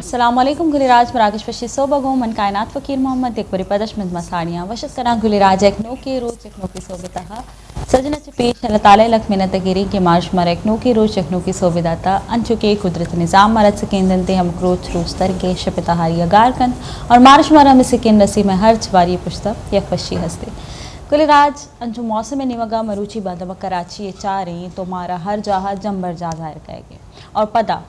अस्सलामुअलैकुम गुलिराज मराकश फशी सोबगो मन कायनात फ़कीर मोहम्मद एक बरी पदश में मसानिया वशस कना गुलिराज एक नो की रोज एक नो की सोबता सजना च पेश अल्लाह ताला लक मिनत गिरी के मार्श मर एक नो की रोज एक नो की सोबदाता अंचुके कुदरत निज़ाम मरद सकेंदनते हम क्रोच रोस्तर के शपतहारी गारकन और मार्श मर हम सकें रसी में हर चबारी पुश्ता या फशी हंसते गुलिराज अंचु मौसम निमगा मरुची बदम कराची चारें तो मारा हर जहा जम्बर जा जाहिर कहेंगे और पदा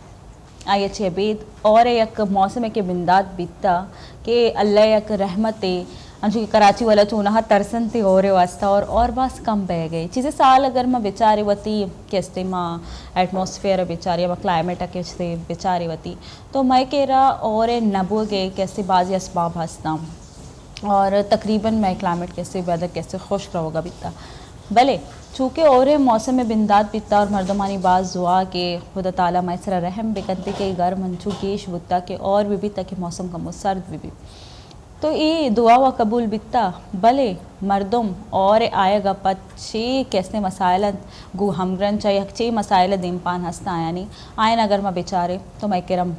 आयचे अबीद और एक मौसम के बिंदात बीतता कि अल्लाह एक रहमत अंशु कराची वाला चूना तरसन थी और वास्ता और बस कम बह गई चीज़ें साल अगर मैं बेचारी वती कैसे माँ एटमॉस्फेयर बेचारी मैं क्लाइमेट के बेचारी वती तो मैं कह रहा और नबो गए कैसे बाजी असबाब हंसता और तकरीबन मैं क्लाइमेट कैसे वेदर कैसे खुश रहोगा बीतता भले चूँकि और मौसम में बिंदात बीतता और मर्दमानी बाज दुआ के खुदा ताला मैसरा रहम बेकनते के घर मंचू केश बुत्ता के और भी तक मौसम का मुसर्द भी तो ये दुआ व कबूल बीतता भले मर्दम और आएगा पच्छे कैसे मसाइल गु हमग्रन चाहे चे मसाइल दिन पान हंसता आया नहीं आयन अगर मैं बेचारे तो मैं करम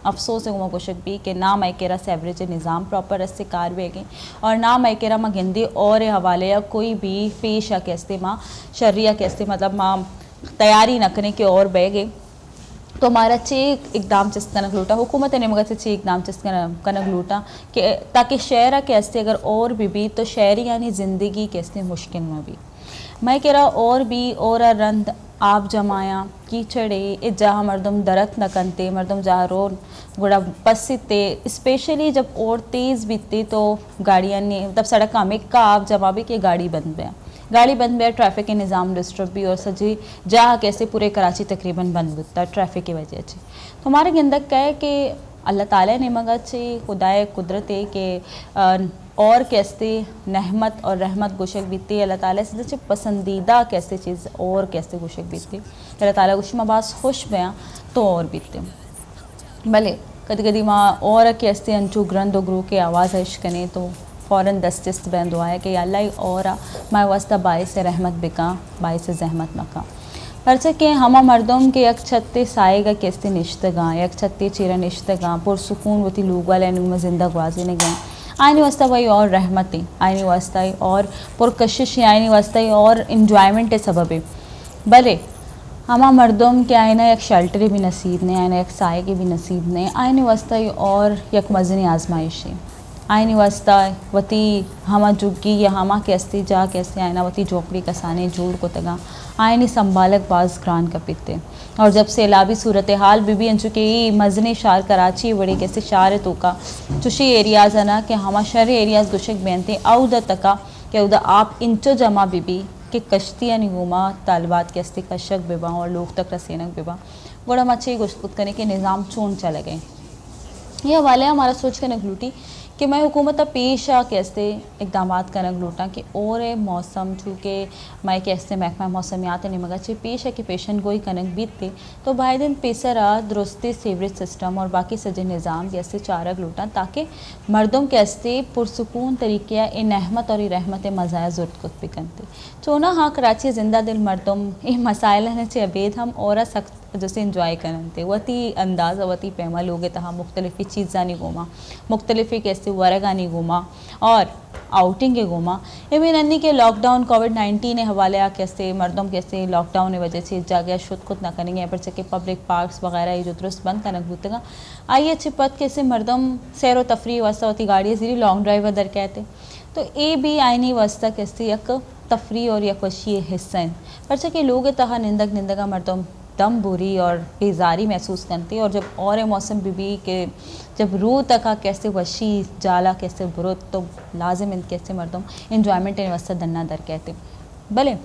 अफसोस है कोशक भी कि ना मैं केरा सेवरेज निज़ाम प्रॉपर इससे कार बेगे और ना मैं केरा माँ हिंदी और हवाले या कोई भी पेश या कैसे माँ शर्रिया कैसे मतलब माँ तैयारी न करने के और बेगे तो हमारा चे इकदाम चिस्त कनक लूटा हुकूमत ने मगर से चे इकदाम चिस्त कनक लूटा कि ताकि शहर कैसे अगर और भी तो शहरी यानी ज़िंदगी कैसे मुश्किल में भी मैं कह रहा और भी और रंद आप जमाया कीचड़े ए जहाँ मर्दम दरख्त न कनते मर्दम जहाँ रो गुड़ा पसीते स्पेशली जब और तेज़ बीतती तो गाड़ियाँ ने तब सड़क का में का आप जमा भी कि गाड़ी बंद गया ट्रैफिक के निज़ाम डिस्टर्ब भी और सजी जहाँ कैसे पूरे कराची तकरीबन बंद होता ट्रैफिक की वजह से तो हमारे गंदक क्या है कि अल्लाह ताला ने मगर से खुदाए कुदरत है कि और कैसे नहमत और रहमत गुशक बीती अल्लाह ताला से जो पसंदीदा कैसे चीज़ और कैसे गुशक बीती अल्लाह ताला गुशमा बास खुश बया तो और बीते भले कदी कदी माँ और कैसे अंचू ग्रंथ ग्रू के आवाज़ इश्कने तो फ़ौरन दस्तिस्त बंद हुआ है कि अल्लाह और मैं वास्ता बाइस रहमत बिका बाइस जहमत मका परचे के हमा मर्दों के एक छत्ते साएगा कैसे निश्तगा एक छत्ते चीरा निश्तगा पुरसकून वती लूगा लेने में जिंदा गुआजी ने गए आईनी वास्ता भाई और रहमती आईनी वास्ता और पुरकशिश आईनी वास्ता और इन्जॉयमेंट सबब भले हमा मर्दों के आईना एक शेल्टर भी नसीब ने आईना एक साए के भी नसीब ने आईनी वास्ता और एक मजनी आजमाइश है आईनी वास्ता वती हमा जुग्गी या हमा कैसे जा कैसे आयना वती झोपड़ी कसाने जोड़ को तगा आयनी संभालक बाज ग्रान कपिते और जब सैलाबी सूरत हाल भी अंचुके मजनी शार कराची बड़ी कैसे शार तो का चुशी एरियाज है ना कि हमा शहर एरियाज दुशक बेनते औदा तका कि उदा आप इंचो जमा बीबी कि कश्तियाँ निगुमा तालबात कैसे कशक बेबा और लोग तक रसेनक बेबा बड़ा मच्छी गुस्कुत करने के निज़ाम चून चले गए ये हवाले हमारा सोच कर नगलूटी कि मैं हुकूमत पेशा कैसे इकदाम का नग लूटा कि और मौसम चूँकि मैं कैसे महकमा मौसमियात ने मगर चे पेश है कि पेशन गोई कनक बीतते तो भाई दिन पेसरा दुरुस्ती सीवरेज सिस्टम और बाकी सजे निज़ाम कैसे चारक लूटा ताकि मर्दों कैसे पुरसकून तरीके इन नहमत और रहमत मज़ाया ज़रूरत कुत बिकनते चोना हाँ कराची जिंदा दिल मर्दों ये मसाइल ने चे अबेद हम और सख्त जैसे इंजॉय करते वती अंदाज़ वती पैमा लोग तहाँ मुख्तलिफ़ी चीज़ा नहीं घूमा मुख्तलिफ़ी कैसे वरगा नहीं घूमा और आउटिंग के घूमा इवन अन्नी के लॉकडाउन कोविड-19 ने हवाले कैसे मर्दों कैसे लॉकडाउन की वजह से जगह शुद्ध खुद ना करेंगे यहाँ पर चके पब्लिक पार्क्स वगैरह ये जो दुरुस्त बंद करना भूतेगा आइए छिपत कैसे मर्दों सैर व तफरी वास्ता होती गाड़ी ज़ीरी लॉन्ग ड्राइव दर कहते तो ये भी आईनी वास्ता कैसे यक तफरी और यक वशी हिस्सा पर चके लोग तहा निंदगा मर्दों दम बुरी और बेजारी महसूस करती और जब और मौसम भी के जब रूह तक कैसे वशी जाला कैसे बुरुत तो लाजिम इन कैसे मर्दम इन्जॉयमेंट इन वस्ता दन्ना दर कहते भले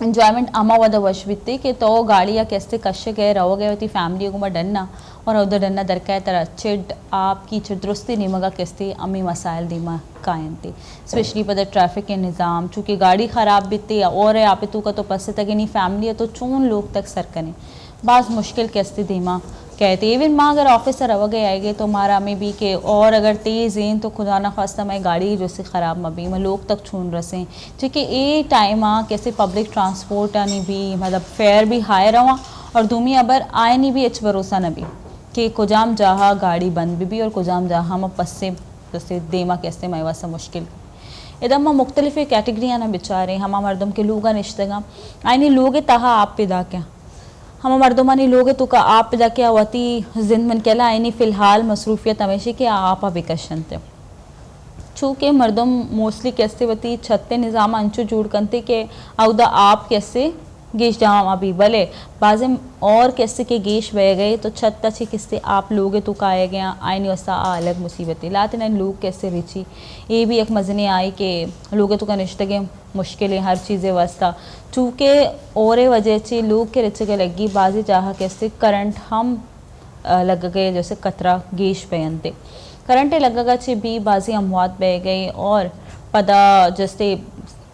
इन्जॉयमेंट अमा वदा वश बीतते कि तो गाड़ियाँ कैसे कश्य गए रहो गए होती फैमिली को डरना और उधर डरना दर कह तरह चिड आपकी चिदरुस्ती निमगा कैसे अमी मसाइल दीमा कायम थे स्पेशली पदर ट्रैफिक के निज़ाम चूँकि गाड़ी ख़राब बीतती और आप तू का तो पस्से तक नहीं फैमिली है तो चून लोग तक सर करें बाज़ मुश्किल कैसे धीमा कहते इवन माँ अगर ऑफिस रह गए आएगे तो मारा में भी के और अगर तेज़ हैं तो खुदा ना खास्ता मैं गाड़ी जो से ख़राब मबी मैं लोग तक छून रसें क्योंकि ये टाइम कैसे पब्लिक ट्रांसपोर्ट आनी भी मतलब फेयर भी हाई रहा और दूमी अबर आए नहीं भी भरोसा न भी कि कुजाम जहा गाड़ी बंद भी और कुजाम जहा हम पस्से जैसे देमा कैसे मैं वैसा मुश्किल इदम मुख्तलिफ कैटेगरियाँ ना बेचारे हम मर्दम के लोग निश्तगा आइनी लोग तहा आप पैदा क्या हम मर्दमानी लोग तो का आप पैदा क्या वती जिंद मन केला आइनी फ़िलहाल मसरूफियत हमेशा के आप विकशन थे चूँकि मर्दम मोस्टली कैसे वती छत्ते निज़ाम अंचु जुड़ कंते के अवदा आप कैसे गेश जहाँ अभी भले बाजे और कैसे के गेश बह गए तो छत तछे किससे आप लोग तो काए गया आईनी वस्ता अलग मुसीबतें लाते न लोग कैसे रिची ये भी एक मजने आई कि लोग तो का निश्तगे मुश्किलें हर चीज़ें वास्ता चूँकि और वजह से लोग के रिचे के लगी बाजी जहाँ कैसे करंट हम लग गए जैसे कतरा गेश पहनते करंटे लगेगा चे भी बाजी अमवात बह गई और पदा जैसे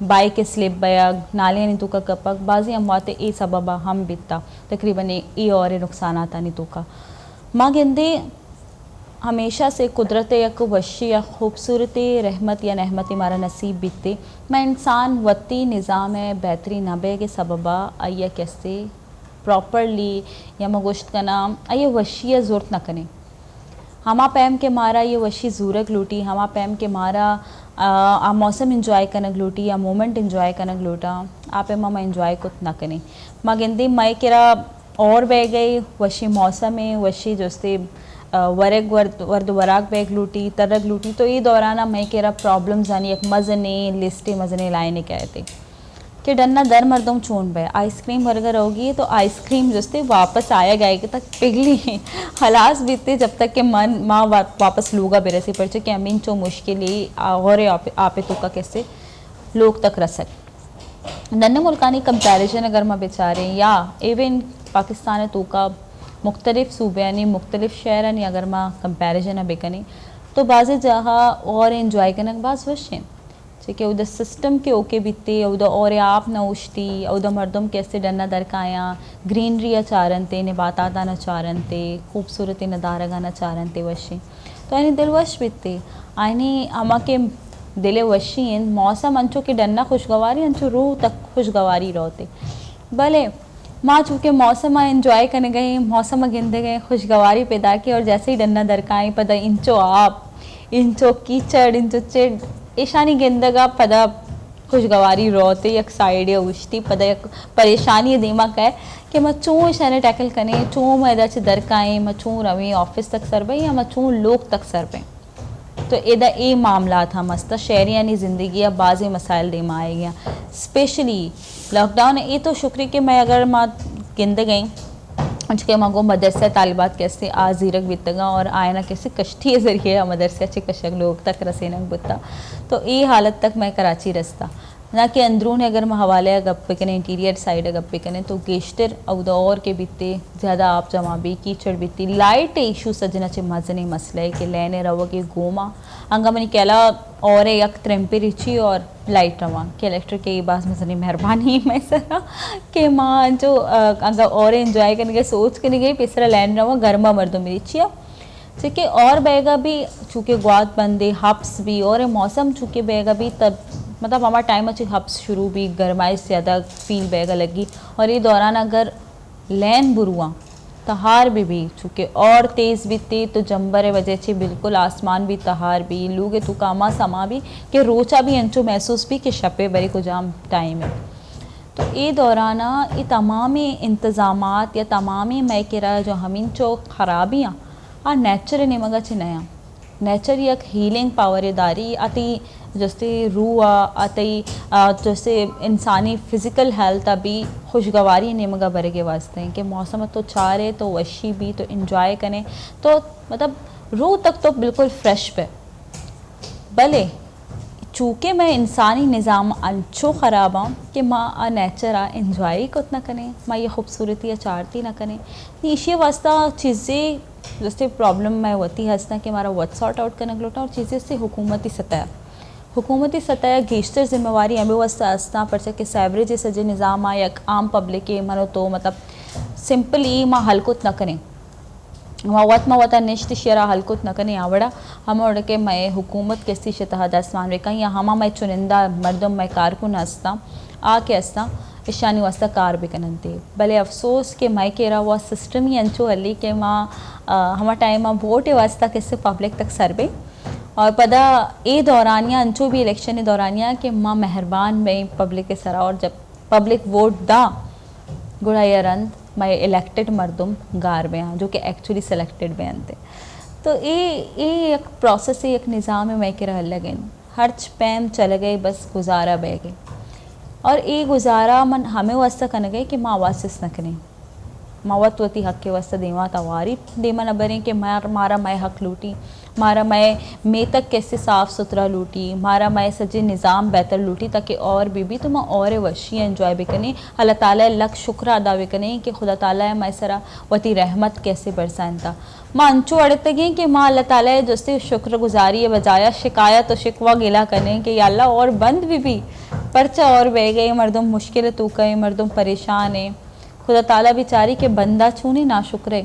बाइक स्लिप बया नाले नहीं तुका कपक बाजी अमवाते ए सबबा हम बिता तकरीबन ए और नुकसान आता नहीं तुका माँ गेंदे हमेशा से कुदरत यक वशी या खूबसूरती रहमत या नहमत हमारा नसीब बीतते मैं इंसान वत्ती निज़ाम है बेहतरी नबे के सबबा आइया कैसे प्रॉपरली या मगोश्त का नाम आइए वशी ज़रूरत न करें हमा पैम के मारा ये वशी ज़ूरक लूटी हमा पैम के मारा मौसम इंजॉय कनक लूटी या मोमेंट इंजॉय कनक लूटा आप मामा इंजॉय कुछ ना करें माँ गिंदी मई किरा और बह गई वशी मौसम में वशी जोस्ते वरग वर्द वराक बैग लूटी तरग लूटी तो ये दौराना मई किरा प्रॉब्लम्स आनी एक मज़ने लिस्टे मज़ने लाए कहते कि डन्ना दर मर्दम चून बे आइसक्रीम बर्गर होगी तो आइसक्रीम जस्ते वापस आया गए कि तक पिघली हलास बीतते जब तक के मन माँ वापस लूगा बेरसी पड़चे कि अमीन चो मुश्किल और आपे तो का कैसे लोग तक रसक नन्हे मुल्कानी कंपैरिजन अगर मैं बेचारे या इवन पाकिस्तान तो का मुख्तलिफ सूबे यानी मुख्तलिफ शहर यानी अगर मैं कंपैरिजन बेकनी तो बाज़ जहाँ और इन्जॉय करने के बाद वशें ठीक है उधर सिस्टम के ओके बीते उधर और आप न उछती उधर मर्दम कैसे डरना दरकाया ग्रीनरी चारनते नबाता न चारनते खूबसूरती नदारगा न चारनते वशी तो आनी दिल वश बीतते आनी अमा के दिले वशी मौसम अंचो के डरना खुशगवारी अंचो रूह तक खुशगवारी रहते भले माँ चूँकि मौसम इंजॉय करने गए मौसम गिनते गए खुशगवारी पैदा की और जैसे ही डरना दरकाएँ पता इंचो आप इंचो कीचड़ इंचो चिड़ ईशानी गेंदगा पदा खुशगवारी रोते एक साइड या उछती पदा एक परेशानी दिमाग है कि मैं चूँ इशाने टैकल करें चूँ मैं इधर से दरकाएँ मैं चूँ रवी ऑफिस तक सर पे या मैं चूँ लोग तक सर पे तो इधर ये मामला था मस्त शहरी यानी ज़िंदगी या बाज़ी मसाइल दिमा आए गया स्पेशली लॉकडाउन ये तो शुक्र कि मैं अगर माँ गिंद गई के मगो मदरसा तालिबात कैसे आ ज़ीरक बीतगा और आयना कैसे कश्ती के ज़रिए मदरसे अच्छे कशक लोग तक रसीनक बुता तो ये हालत तक मैं कराची रस्ता ना कि अंदरून अगर मैं हवाले गप्पे करें इंटीरियर साइड गप्पे करें तो गेश्तर और के बीते ज़्यादा आप जमा भी कीचड़ बीती लाइट इशू सजना चे मजने मसले के लेने रहो के गोमा अंगा मनी कहला और यक त्रेम्पे रिची और लाइट रवा के इलेक्ट्रिक के बास मजनी मेहरबानी मैं सरा के माँ जो अंगा और एंजॉय करने के सोच करने गई पिसरा लैंड रवा गर्मा मर्दों में रिचिया ठीक है और बेगा भी चूँकि ग्वात बंदे हब्स भी और मौसम चूँकि बेगा भी तब मतलब हमारा टाइम अच्छी हब्स शुरू भी गर्माइश ज़्यादा फील बेगा लगी और ये दौरान अगर लैन बुरुआ तहार भी चूँकि और तेज़ भी थे तो जंबर वजह से बिल्कुल आसमान भी तहार भी लूगे तो कामा समा भी कि रोचा भी अंचो महसूस भी कि शपे बरी को जाम टाइम है तो ये दौराना ये तमामी इंतज़ामात या तमामी मैकेरा जो हमीन चो खराबियाँ आ नेचर ने मगा चे नया नेचर एक हीलिंग पावर दारी आती जैसे रूह आती जैसे इंसानी फ़िज़िकल हेल्थ अभी खुशगवारी ने मगा भरे के वास्ते हैं कि मौसम तो चारे तो वशी भी तो इंजॉय करें तो मतलब रूह तक तो बिल्कुल फ्रेश पे भले चूँकि मैं इंसानी निज़ाम अंचो ख़राब हूँ कि माँ नेचर आ इंजॉय को ना करें माँ ये खूबसूरती चारती ना करें इसी वास्ता चीज़ें जैसे प्रॉब्लम मैं होती है हंसना कि हमारा वर्ड सॉर्ट आउट करने लोटा और चीज़ें से हुकूमती सतह गेश्तर जिम्मेवारी अभी वास्ता हंसना पर कि सैवरे जैसे जो निज़ाम आ या आम पब्लिक के मनो तो मतलब सिंपली माँ हलकुत न करें वता निश्त शेरा हलकुत न करें आवड़ा हम उड़ के मैं हुकूमत कैसी शतह दस्मान वे कहीं हमा मैं चुनिंदा मर्दम मैं कारकुन हंसता आ के हंसता इशानी वास्ता कार भी कनते भले अफसोस के मैं कह रहा हुआ सिस्टम ही अंचो अली के माँ हमारा टाइम वोट वास्ता किससे पब्लिक तक सर्वे और पदा ए दौरानिया अंचो भी इलेक्शन दौरानिया के माँ मेहरबान में पब्लिक के सरा और जब पब्लिक वोट दा गुड़ा रंद मैं इलेक्टेड मरदुम गार में जो कि एक्चुअली सेलेक्टेड में थे तो ये एक प्रोसेस है एक निज़ाम है मैं के रह लगे हर्च पैम चल गए बस गुजारा बह गई और ये गुजारा मन हमें वास्ता कन गए कि माँ आवाज़ न करें मावतवती हक के वास्ते देवा तवारी देमा न बरें कि मारा मैं हक लूटी मारा मैं तक कैसे साफ़ सुथरा लूटी मारा मैं सजे निज़ाम बेहतर लूटी ताकि और भी तो मैं और वशी एंजॉय भी करें अल्लाह ताला लक शुक्र अदा भी करें कि खुदा ताला मैं सरा वती रहमत कैसे बरसाइन था माँ अंचो अड़ते गई कि माँ अल्लाह ताला दोस्ती शुक्रगुजारी बजाया शिकायत और शिकवा गिला करें कि अल्लाह और बंद भी परचा और बह गए मर्दम मुश्किल तो कई मर्दम परेशान है खुदा ताला बेचारी के बंदा छूनी ना शुक्र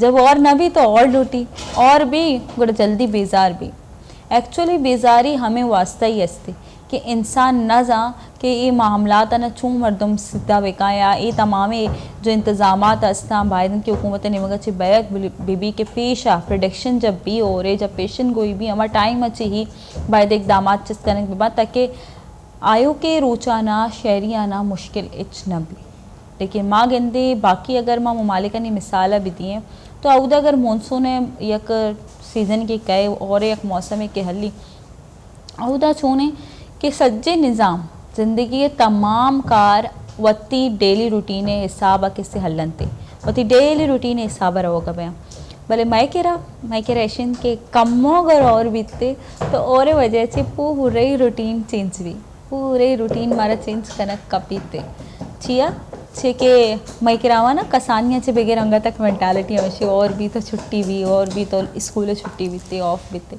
जब और न भी तो और लूटी और भी गुड़ जल्दी बेजार भी एक्चुअली बेजारी हमें वास्ता ही अस्ती कि इंसान न जा कि ये मामलात न छू मरदम सीधा बेका या ये तमाम जो इंतज़ामात अस्ता बाइडन की हुकूमत ने मगर बैक बीबी के पेश आ प्रोडक्शन जब भी हो रहे जब पेशन गोई भी हमारा टाइम अच्छी ही बायद इकदाम चिस करने के बाद ताकि आयो के रोचाना शहरियाना मुश्किल इच न भी लेकिन माँ गेंदे बाकी अगर माँ ममालिका ने मिसाल भी दिए तो अवदा अगर मानसून एक सीज़न के कहे और एक मौसम के हली अवदा छूने कि सज्जे निज़ाम ज़िंदगी के तमाम कार वती डेली रूटीन हिसाब किससे हलन थे वती डेली रूटीन हिसाब रहोगा भैया भले मैं कह रहा एशियन के कमों अगर और बीतते तो और वजह से पूरे रूटीन चेंज भी पूरे रूटीन हमारा चेंज कनक कपीते छिया छे के मैं करावा ना कसानिया से बेगे रंगा तक मेंटालिटी हमेशा और भी तो छुट्टी भी और भी तो स्कूल छुट्टी बीते ऑफ बीते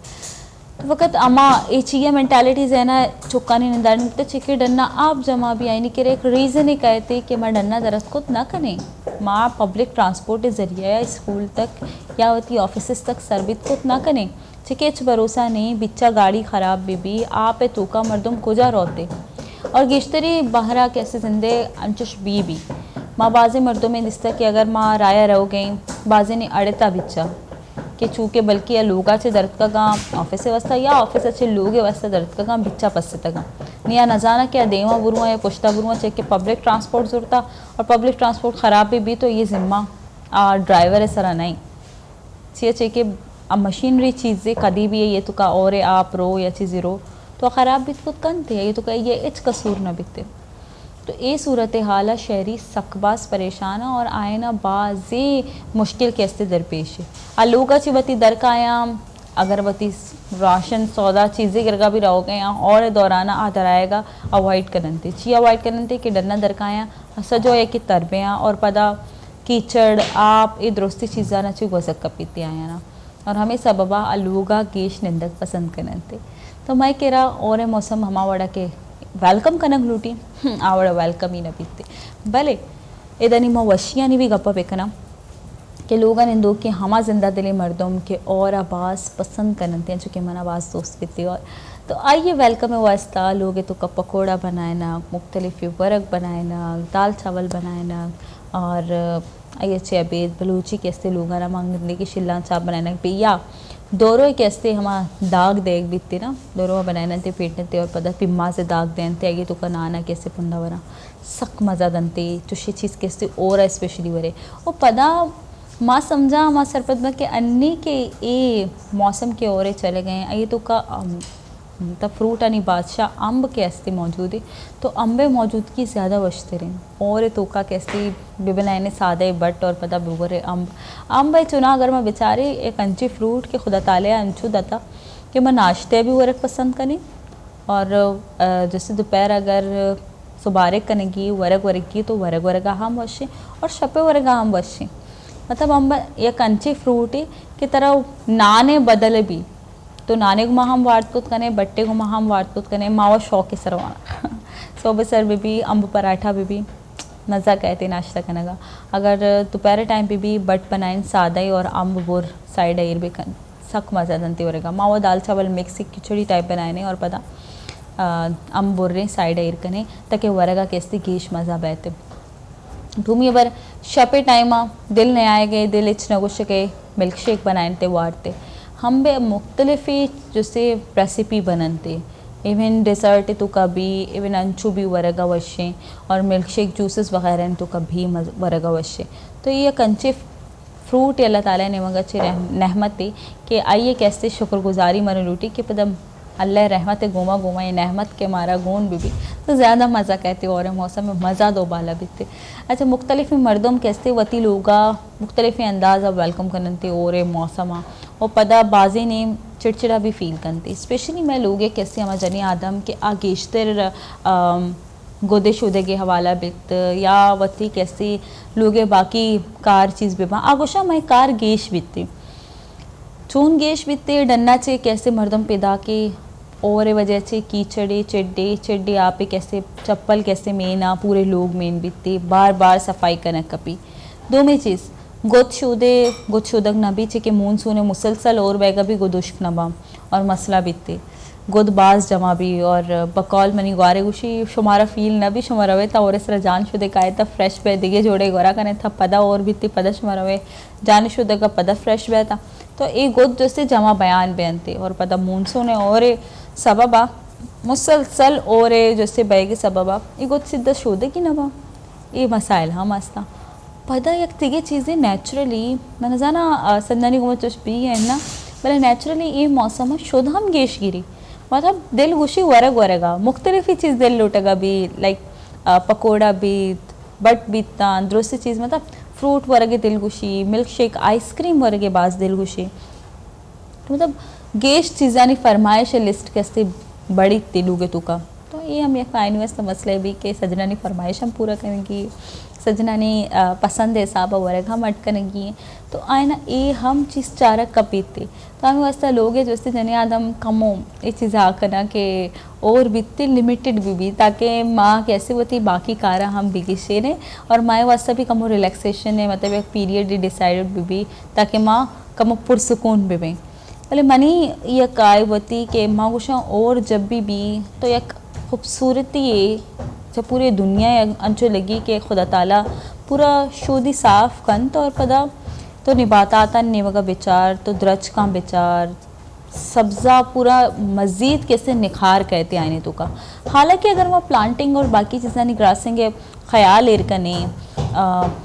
तो वक्त अमा ये चाहिए मेंटालिटीज है ना चुका नहीं निंदा तो चिके डरना आप जमा भी आई नहीं कि एक रीज़न ही कहते कि मैं डरना दरअसल खुद ना करें माँ पब्लिक ट्रांसपोर्ट के ज़रिए या स्कूल तक या वती ऑफिस तक सर्विस खुद ना करें चिके भरोसा नहीं बिच्चा गाड़ी ख़राब भी आप तूका मर्दम कुजा रोते और गिश्तरी बहरा कैसे जिंदे अंचुश भी माँ बाज़े मर्दों में दिसता कि अगर माँ राया रहो गई बाज़े ने अड़ता बिच्चा कि चूँकि बल्कि या लोगा से दर्द का काम ऑफिस से वस्ता या ऑफिस अच्छे लोग वस्ता दर्द का काम बिच्चा पस्से तक निया न जाना क्या देवा बुरुआ या पुश्ता बुरुआ चेक के पब्लिक ट्रांसपोर्ट जुड़ता और पब्लिक ट्रांसपोर्ट ख़राब भी तो ये ज़िम्मा ड्राइवर है सरा नहीं चेक अब मशीनरी चीज़ें कदी भी है ये तो का और आप रो या चीज़ें रो तो ख़राब भी खुद कन थे ये तो कह ये इच कसूर न बीते तो ये सूरत हाल शहरी सकबास परेशान और आए ना बाज़े मुश्किल कैसे दरपेश है आलूगा ची बती दर का आयाम अगर बती राशन सौदा चीज़ें गिरगा भी रहोगे यहाँ और दौराना आदर आएगा अवॉइड करनते ची अवॉइड करनते कि डरना दर का आया सजो है कि तरबे और पदा कीचड़ आप ये दुरुस्ती चीज़ा ना ची गोजक कपीते आया ना और हमें सबबा आलूगा गेश निंदक पसंद करनते तो मैं कह रहा और मौसम हमावड़ा के वेलकम कनक लूटी आवड़ वेलकम ही न पीते भले इधनी माँ वशियाँ नहीं भी गप्पा बेकना कि लोग निंदो कि हमा जिंदा दिले मर्दों के और आवाज़ पसंद करते हैं चूँकि मन आवाज़ दोस्त पीते और तो आइए वेलकम है वास्ता लोग तो का पकौड़ा बनाएना मुख्तलिफ वर्क बनाएना दाल चावल बनाएना और आइए चेबेद बलूची कैसे लोग ना मांगने की शिल्ला चाप बनाना पिया दोरों कैसे हम दाग देख बीतते ना दोरों बनाने थे पेटने थे और पता पिम्मा से दाग देते आगे तो का नाना कैसे पुंदा वरा सक मज़ा दनते चुशी चीज़ कैसे और स्पेशली वरे वो पदा माँ समझा माँ सरपत में कि अन्नी के ये मौसम के ओरे चले गए हैं ये तो का मतलब फ्रूट यानी बादशाह अम्ब कैसे मौजूद है तो अम्बे मौजूदगी ज़्यादा बचते रहें और तो का कैसे बिबनाने सादे बट और पता बुगरे अम्ब चुना अगर मैं बेचारे एक अंची फ्रूट के खुदा ताले अंचू दता कि मैं नाश्ते भी वर्क पसंद करें और जैसे दोपहर अगर सुबारे कनेगी वर्क की तो वर्क हम वशे और शपे वर्ग हम वशे मतलब अम्ब एक अंची फ्रूट है की तरह नाने बदले भी तो नाने को हम वार्तकुत कने बट्टे को हम वार्तकुत कने मावा शौक के सरवाना सोबे सर भी अम्ब पराठा भी मज़ा कहते नाश्ता करने का अगर दोपहर टाइम पे भी बट बनाए सादा ही और अम्ब बोर साइड आयर भी सक मज़ा दनती वरेगा मावा दाल चावल मिक्स खिचड़ी टाइप बनाए और पता बुर्रे साइड इरकने ताकि वरगा कैसे गेश मज़ा बैठे भूमि अबर शपे टाइम दिल नहीं आएगे दिल इच्छा कुछ के मिल्क शेक बनाते वारते हम बे मुख्तलिफ़ जैसे रेसिपी बनते इवन डेजर्ट तो कभी इवन अंचू भी वरगा वशे और मिल्क शेक जूसेस वगैरह तो कभी वरगा वशे तो ये कंचे फ्रूट अल्लाह ताला ने मगर अच्छे रहमत थी कि आइए कैसे शुक्रगुजारी मर लूटी कि पदम अल्लाह रहमत गोमा गोमा ये रहमत के मारा गोन भी तो ज़्यादा मज़ा कहते और मौसम में मज़ा दो बाला बीते अच्छा मुख्तलिफ़ मर्दम कैसे वती लोगा मुख्तलिफ़ अंदाज़ अब वेलकम करते और मौसम और पदा बाजी ने चिड़चिड़ा भी फील करती स्पेशली मैं लोग कैसे हमारे जनी आदम के आगेश्तर गोदे शोदे के हवाला बित या वती कैसे लोग बाकी कार चीज़ भी आगोशा मैं कार गेश बीतती चून गेश बीतते डन्ना चे कैसे मर्दम पैदा के और वजह से कीचड़े चिड्डे चिड्डे आप कैसे चप्पल कैसे मेना पूरे लोग मेन बीतते बार बार सफाई करना कपी दो में चीज़ गुद शुदक नबी चे के मून सूने मुसलसल और बैगा भी गुदुश्क नबा और मसला बीतते गुद बाज जमा भी और बकौल मनी ग्वारे गुशी शुमारा फील न भी शुमारा वे था और इस तरह जान शुदे का था फ्रेश बे दिगे जोड़े गोरा कने था पदा और बीतती पदा शुमारा वे जान शुदे का पदा फ्रेश बे था तो एक गुद जैसे जमा बयान बेनते और पता मूनसून और सबबा मुसलसल और जैसे बैगे सबबा ये गुद सिद्ध शोदे की नबा ये मसाइल हम आस्ता पता एक तिगे चीज़ें नेचुरली मैंने जाना संदानी को मत भी है ना बोले नेचुरली ये मौसम शुद्ध हम गेश गिरी मतलब दिल गुशी वरग वरगा मुख्तलिफ ही चीज़ दिल लुटेगा भी लाइक पकोड़ा बीत बट बीतना दूसरी चीज़ मतलब फ्रूट वरगे दिल गुशी मिल्क शेक आइसक्रीम वरगे बाज दिल गुशी तो मतलब गेश चीज़ानी फरमाइश लिस्ट कैसे बड़ी तिलूगे तू का तो ये हम एक फाइनवेस्ट मसले भी के सजना ने फरमाइश हम पूरा करेंगे सजना ने पसंद है साहब वरग हम अटकनेंगी तो आए ना ये हम चीज़ चारक कपीते तो हमें वास्ता लोग है जैसे जने आदम कमो ये चीज़ आकना के और बीतते लिमिटेड भी ताकि माँ कैसे होती बाकी कारा हम बिगिशे ने और माए वास्ता भी कमो रिलैक्सेशन है मतलब एक पीरियड डिसाइडेड भी ताकि माँ कमो पुरसकून भी भले मनी यह काय होती कि माँ कुछ और जब भी तो एक खूबसूरती है जब पूरी दुनिया अंचो लगी कि खुदा ताला पूरा शोदी साफ कन तो और पदा तो निबाता नेवगा बेचार तो द्रज का बेचार सब्ज़ा पूरा मज़ीद कैसे निखार कहते आने तो का हालांकि अगर वह प्लांटिंग और बाकी चीज़ें ग्रासिंग ख्याल एरकने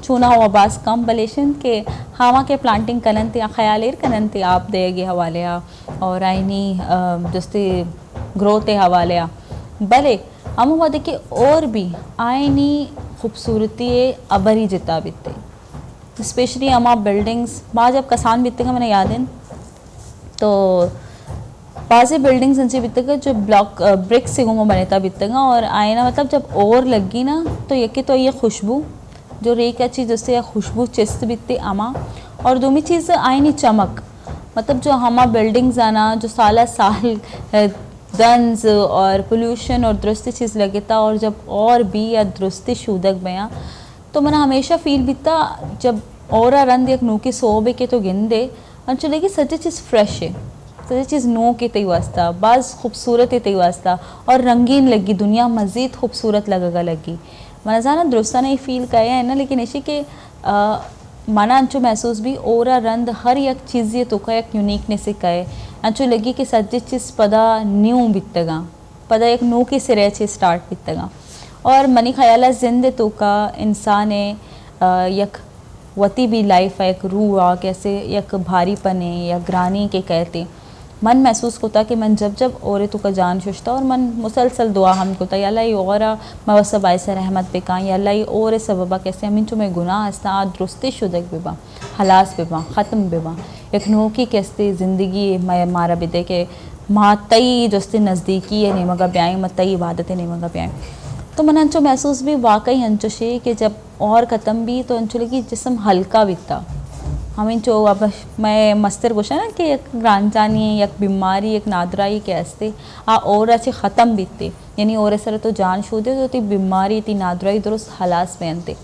चूना हुआ बास कम बलेशन के हवा के प्लांटिंग कननते ख्याल एरकनते आप देगे हवाले और आईनी जस्ते ग्रोथ हवाले भले हम हुआ देखिए और भी आईनी खूबसूरती अबरी जिता बीतते स्पेशली हमारा बिल्डिंग्स बाद जब कसान बीतेगा मैंने याद है तो बाज़ बिल्डिंग्स अंचे बीतेगा जो ब्लॉक ब्रिक से गुमा बनेता बीतेगा और आईना मतलब जब और लगी ना तो यके तो ये खुशबू जो रेक अच्छी जैसे या खुशबू चिस्त बीतते आमा और दूसरी चीज़ आईनी चमक मतलब जो हमारा बिल्डिंग्स आना जो साल गन्स और पोल्यूशन और दुरुस्ती चीज़ लगे था और जब और भी या दुरुस्ती शूदक बया तो मैंने हमेशा फील बीता जब और रंद एक नू की सोबे के तो गिंदे और चलेगी सच्ची चीज़ फ्रेश है सच्ची चीज़ नो के तय वास्ता बाज़ खूबसूरत तय वास्ता और रंगीन लगी दुनिया मज़ीद खूबसूरत लगेगा लगी मैंने जाना दुरुस्ता नहीं फील किया है ना लेकिन इसी के माना अंचो महसूस भी ओरा रंद हर एक चीज़ ये तो का एक यूनिकनेस से कहे अंचो लगी कि सच्ची चीज़ पदा न्यू बीतगा पदा एक नो के सिरे अच्छे स्टार्ट बीतगा और मनी ख्याल जिंदे तो का इंसान यक वती भी लाइफ है एक रूह आ कैसे एक भारीपन है या ग्रानी के कहते मन महसूस होता कि मन जब और तो का जान शुश्ता और मन मुसलसल दुआ हम को अल्लाह ये और मैं सब ऐसा रहमत पे का अल्लाह ये और सबबा कैसे अमीन तुम्हें गुनाह हस्ता दुरुस्ती शुदक बेबा हलास बेबा ख़त्म बेबा एक नो की कैसे ज़िंदगी मैं मारा बिदे के मातई जस्ते नज़दीकी है नेमगा ब्याई मतई इबादतें नेमगा ब्याई तो मन अंचो महसूस भी वाकई अंचो शे कि जब और ख़त्म भी तो अंचो लगी जिसम हल्का बीता हमें जो अब मैं मस्तर गोशा ना कि एक ग्रांचानी एक बीमारी एक नादराई के हस्ते और अच्छे ख़त्म बीतते यानी और सर तो जान शूदे तो ती बीमारी ती नादराई दुरुस्त हलास पहनते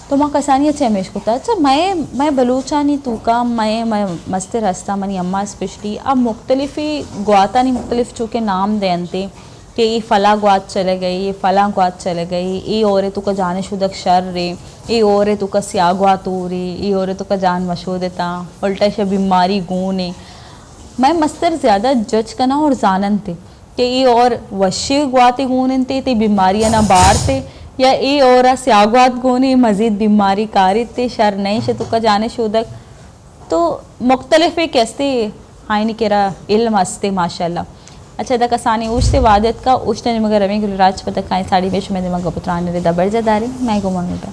तो माँ कसानी अच्छे हमेश को था अच्छा मैं बलूचानी तू का मैं मस्तर हस्ता मनी अम्मा स्पेशली अब मुख्तलिफ़ ग्वाता नहीं मुख्तलिफ चूँकि नाम देनते कि ये फला गुआच चले गई, ये फला गुआच चले गई, ये और तुका जाने शुदक शर रे, ये और तुका स्या गुआतू रे, ये और तुका जान मशो देता उल्टा शे बीमारी गूने। मैं मस्तर ज़्यादा जज करना और जानन थे कि ये और वशी गुआते गूनन ते बीमारियां ना बार थे या ये और स्यागुआत गूने मज़ीद बीमारी कारी थे शर नहीं शे तुका जाने शुदक। तो मुख्तलिफ एक कैसे हाइनी केरा इल्म हस्ते माशाल्लाह। अच्छा दा कसानी उश से वादत का उश ने मगर रवि गुलराज पता काई साड़ी बेश में दिमाग पुत्राने रे दा बरजदारी मैं गुमन होता